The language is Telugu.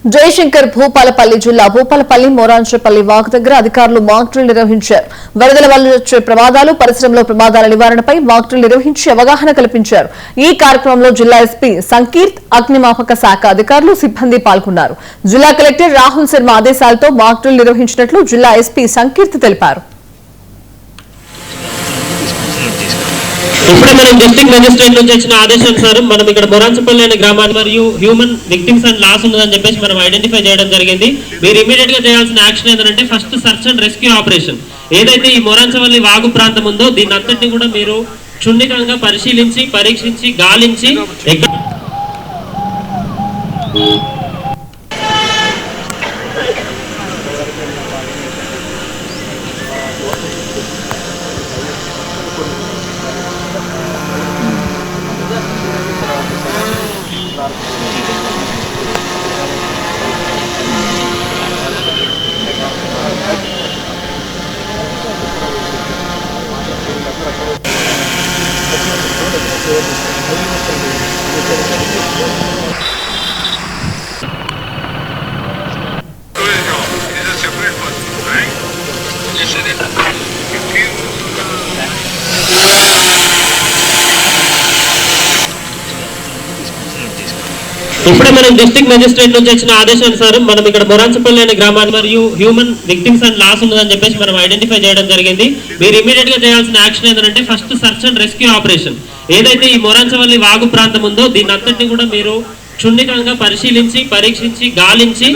జయశంకర్ భూపాలపల్లి జిల్లా భూపాలపల్లి మోరాంచపల్లి వాక్ దగ్గర అధికారులు మాక్ డ్రిల్ నిర్వహించారు. వరదల వల్ల వచ్చే ప్రమాదాలు, పరిశ్రమలో ప్రమాదాల నివారణపై మాక్ డ్రిల్ నిర్వహించి అవగాహన కల్పించారు. ఈ కార్యక్రమంలో జిల్లా ఎస్పీ సంకీర్త్, అగ్నిమాపక శాఖ అధికారులు, సిబ్బంది పాల్గొన్నారు. జిల్లా కలెక్టర్ రాహుల్ శర్మ ఆదేశాలతో మాక్ డ్రిల్ నిర్వహించినట్లు జిల్లా ఎస్పీ సంకీర్త్ తెలిపారు. ఇప్పుడే మనం డిస్ట్రిక్ట్ మెజిస్ట్రేట్ నుంచి వచ్చిన ఆదేశానుసారం మనం ఇక్కడ మొరాంచపల్లి అనే గ్రామాన్ని మరియు హ్యూమన్ విక్టిమ్స్ అండ్ లాస్ ఉన్నదని చెప్పేసి మనం ఐడెంటిఫై చేయడం జరిగింది. మీరు ఇమీడియట్ గా చేయాల్సిన యాక్షన్ ఏంటంటే first search and rescue operation. ఏదైతే ఈ మొరాంచపల్లి వాగు ప్రాంతం ఉందో దీని అంతటిని కూడా మీరు క్షుణ్ణితంగా పరిశీలించి, పరీక్షించి, గాలించి ఇప్పుడే మనం డిస్ట్రిక్ట్ మెజిస్ట్రేట్ నుంచి వచ్చిన ఆదేశానుసారం మనం ఇక్కడ మొరాంచపల్లి అనే గ్రామాన్ని మరియు హ్యూమన్ విక్టిమ్స్ అండ్ లాస్ ఉన్నదని చెప్పేసి మనం ఐడెంటిఫై చేయడం జరిగింది. మీరు ఇమీడియట్ గా చేయాల్సిన యాక్షన్ ఏంటంటే first search and rescue operation. ఏదైతే ఈ మొరాంచపల్లి వాగు ప్రాంతం ఉందో దీని అంతటిని కూడా మీరు క్షుణ్ణితంగా పరిశీలించి, పరీక్షించి, గాలించి